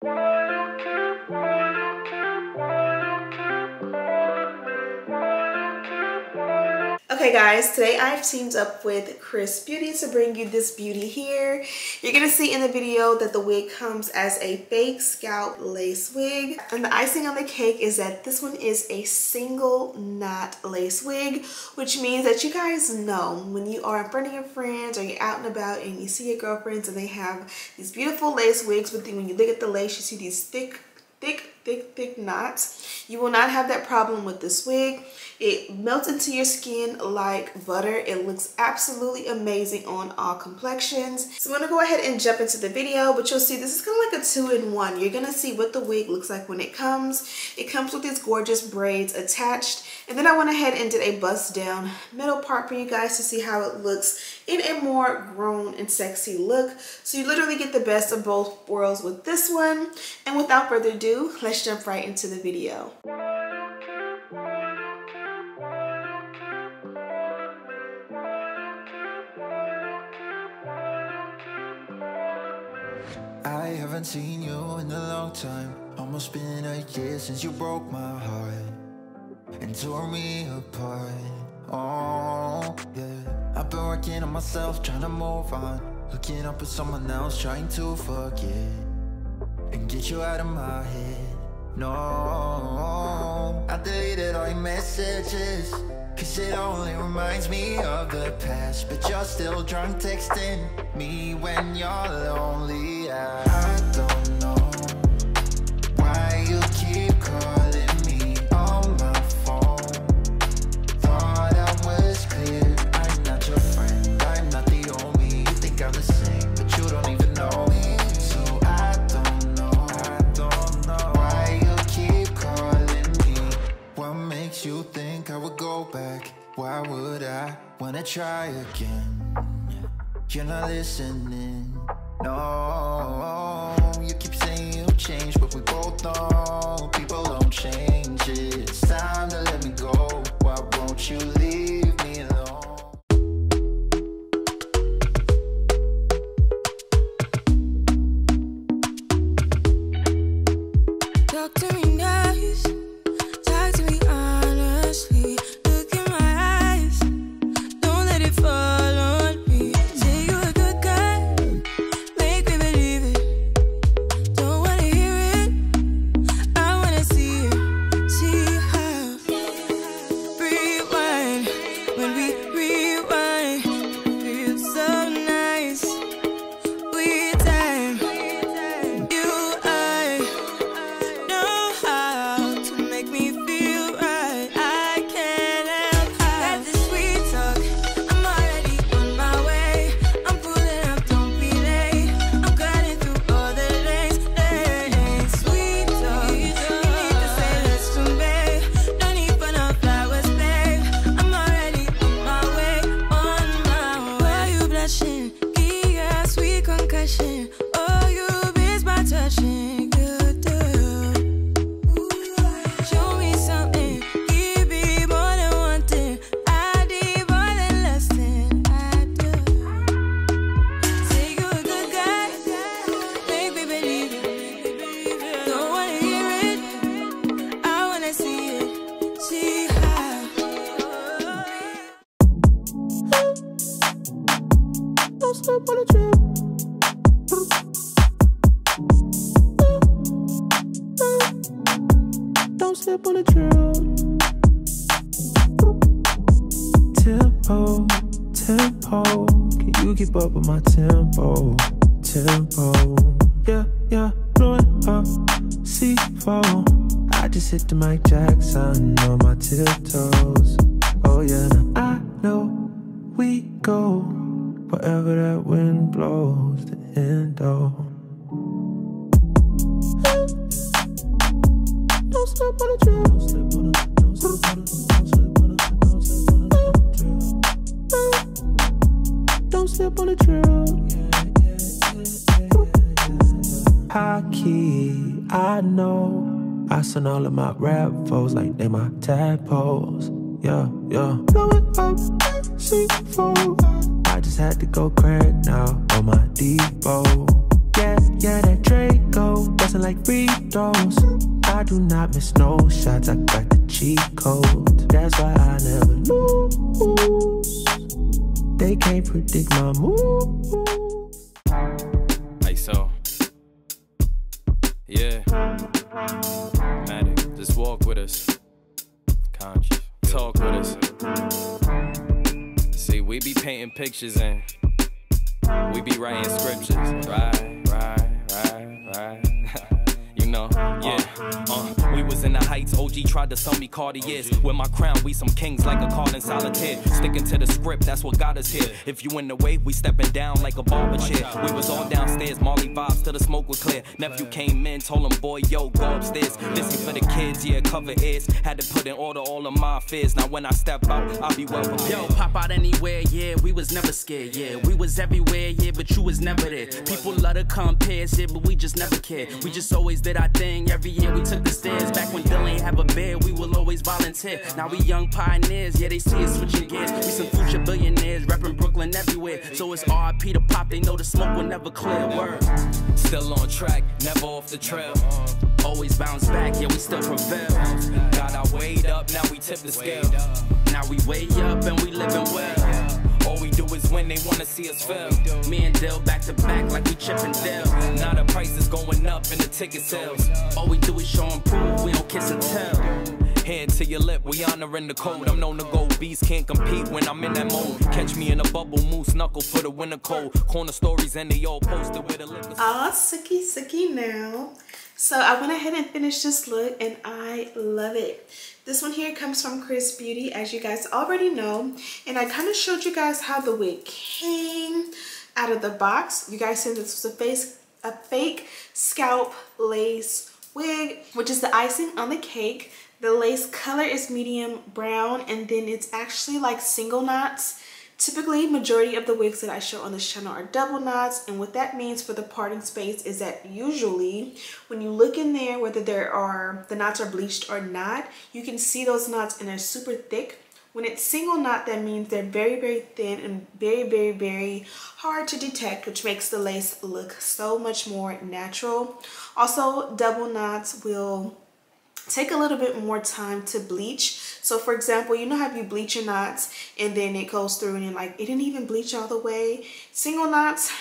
Okay guys, today I've teamed up with Xrsbeauty to bring you this beauty here. You're gonna see in the video that the wig comes as a fake scalp lace wig. And the icing on the cake is that this one is a single knot lace wig, which means that you guys know when you are in front of your friends or you're out and about and you see your girlfriends and they have these beautiful lace wigs, but then when you look at the lace, you see these thick knots. You will not have that problem with this wig. It melts into your skin like butter. It looks absolutely amazing on all complexions. So I'm gonna go ahead and jump into the video, but you'll see this is kind of like a 2-in-1. You're gonna see what the wig looks like when it comes. It comes with these gorgeous braids attached. And then I went ahead and did a bust down middle part for you guys to see how it looks in a more grown and sexy look. So you literally get the best of both worlds with this one. And without further ado, let's jump right into the video. I haven't seen you in a long time. Almost been a year since you broke my heart and tore me apart. Oh, yeah. I've been working on myself, trying to move on. Looking up at someone else, trying to forget and get you out of my head. No, I deleted all your messages, cause it only reminds me of the past. But you're still drunk texting me when you're lonely. I don't know why you keep calling me on my phone. Thought I was clear, I'm not your friend, I'm not the only. You think I'm the same, but you don't even know me. So I don't know why you keep calling me. What makes you think I would go back? Why would I wanna try again? You're not listening. No, you keep saying you changed, but we both know people don't change it. It's time to let me go. Why won't you leave me alone? Talk to me nice, talk to me honestly. Look in my eyes, don't let it fall on me. Say you're a good guy, make me believe it. Don't wanna hear it, I wanna see it. See how rewind, when we rewind, feels so nice. We time, you I know how to make me feel right. I can't help how this sweet talk. I'm already on my way. I'm pulling up, don't be late. I'm cutting through all the lanes. Sweet talk, you need to say less to me. No need for no flowers, babe. I'm already on my way, on my way. Why you blushing? Yeah, sweet concussion. Oh, you miss my touching. Good girl. Show me something, give me more than one thing. I need more than less than I do. Say you're a good guy, make me believe it. Don't wanna hear it, I wanna see it. See how. Don't slip on the trip. Don't slip on the trail. Tempo, tempo. Can you keep up with my tempo? Tempo. Yeah, blowing up C4. I just hit the Mike Jackson on my tiptoes. Oh yeah, I know we go wherever that wind blows. The endo. Don't slip on the trail. Don't slip on the. Don't slip on the. Don't slip on the. Don't slip on the. Don't slip on the trail. High key, I know. I send all of my rap foes like they my tadpoles. Yeah. Blowing up C4. I just had to go crack now on my Depot. Yeah, that Draco, bustin' like free throws. I do not miss no shots, I got the cheat code. That's why I never lose. They can't predict my moves. Like so. Yeah. Matic, just walk with us. Conscious. Talk with us. See, we be painting pictures and we be writing scriptures. Right. You know, yeah. We was in the heights, OG tried to sell me Cartiers. With my crown, we some kings like a card in solitaire. Sticking to the script, that's what got us here. If you in the way, we stepping down like a barber chair. We was all downstairs, Molly vibes till the smoke was clear. Nephew came in, told him, boy, yo, go upstairs. This ain't for the kids, yeah, cover ears. Had to put in order all of my fears. Now when I step out, I'll be well prepared. Yo, pop out anywhere, yeah, we was never scared, yeah. We was everywhere, yeah, but you was never there. People love to compare, yeah, but we just never cared. We just always did our thing, every year we took the stairs. Back when Dylan ain't have a bed, we will always volunteer. Now we young pioneers, yeah, they see us switching gears. We some future billionaires, reppin' Brooklyn everywhere. So it's R.I.P. to Pop, they know the smoke will never clear. Word. Still on track, never off the trail. Always bounce back, yeah, we still prevail. Got our weight up, now we tip the scale. Now we way up and we living well. All we do is win, they wanna see us fail. Me and Dill back to back like we Chip and Dale. Now the price is going up in the ticket sales. All we do is show and prove, we don't kiss and tell. Hand to your lip, we honoring the code. I'm known to go, beast can't compete when I'm in that mode. Catch me in a bubble, moose knuckle for the winter cold. Corner stories and they all posted with a liquor. Aw, sucky now. So I went ahead and finished this look and I love it. This one here comes from Xrsbeauty, as you guys already know. And I kind of showed you guys how the wig came out of the box. You guys said this was a fake scalp lace wig, which is the icing on the cake. The lace color is medium brown, and then it's actually like single knots. Typically, majority of the wigs that I show on this channel are double knots, and what that means for the parting space is that usually when you look in there, whether the knots are bleached or not, you can see those knots and they're super thick. When it's single knot, that means they're very thin and very hard to detect, which makes the lace look so much more natural. Also, double knots will take a little bit more time to bleach. So for example, you know how you bleach your knots and then it goes through and like it didn't even bleach all the way. Single knots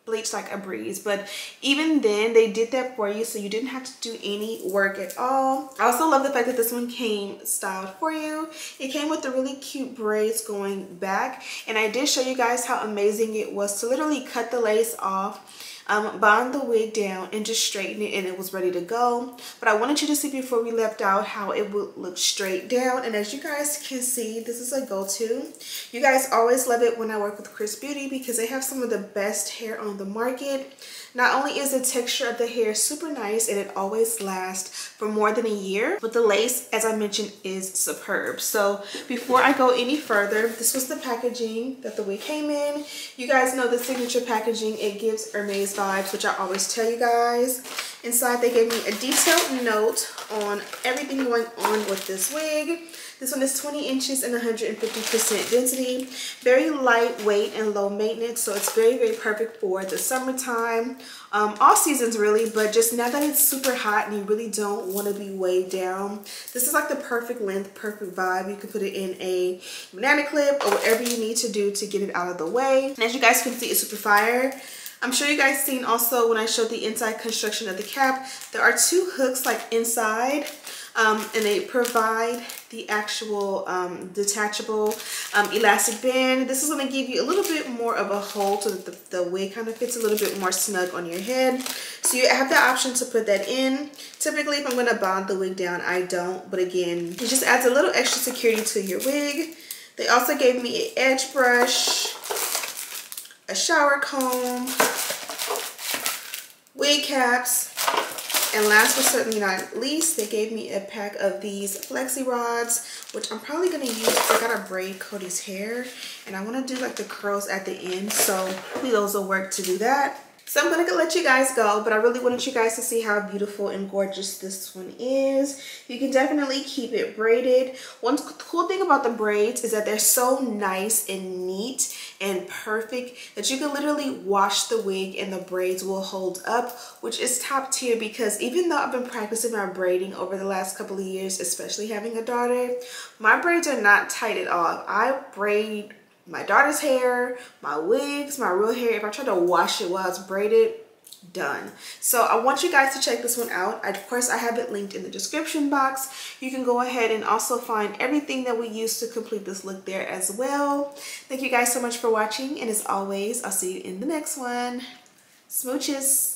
bleach like a breeze, but even then they did that for you, so you didn't have to do any work at all. I also love the fact that this one came styled for you. It came with the really cute braids going back, and I did show you guys how amazing it was to literally cut the lace off, bond the wig down and just straighten it, and it was ready to go. But I wanted you to see before we left out how it would look straight down, and as you guys can see, this is a go-to. You guys always love it when I work with Xrsbeauty because they have some of the best hair on the market. Not only is the texture of the hair super nice and it always lasts for more than a year, but the lace, as I mentioned, is superb. So before I go any further, this was the packaging that the wig came in. You guys know the signature packaging, it gives Hermes vibes, which I always tell you guys. Inside they gave me a detailed note on everything going on with this wig. This one is 20 inches and 150% density. Very lightweight and low maintenance, so it's very perfect for the summertime. All seasons really, but just now that it's super hot and you really don't want to be weighed down, this is like the perfect length, perfect vibe. You can put it in a banana clip or whatever you need to do to get it out of the way. And as you guys can see, it's super fire. I'm sure you guys seen also when I showed the inside construction of the cap, there are two hooks like inside. And they provide the actual detachable elastic band. This is going to give you a little bit more of a hold so that the wig kind of fits a little bit more snug on your head. So you have the option to put that in. Typically, if I'm going to bond the wig down, I don't. But again, it just adds a little extra security to your wig. They also gave me an edge brush, a shower comb, wig caps, and last but certainly not least, they gave me a pack of these flexi rods, which I'm probably going to use because I got to braid Cody's hair and I want to do like the curls at the end, so hopefully those will work to do that. So I'm going to let you guys go, but I really wanted you guys to see how beautiful and gorgeous this one is. You can definitely keep it braided. One cool thing about the braids is that they're so nice and neat, and perfect that you can literally wash the wig and the braids will hold up, which is top tier, because even though I've been practicing my braiding over the last couple of years, especially having a daughter, my braids are not tight at all. I braid my daughter's hair, my wigs, my real hair. If I try to wash it while it's braided, done. So I want you guys to check this one out. Of course, I have it linked in the description box. You can go ahead and also find everything that we used to complete this look there as well. Thank you guys so much for watching, and as always, I'll see you in the next one. Smooches.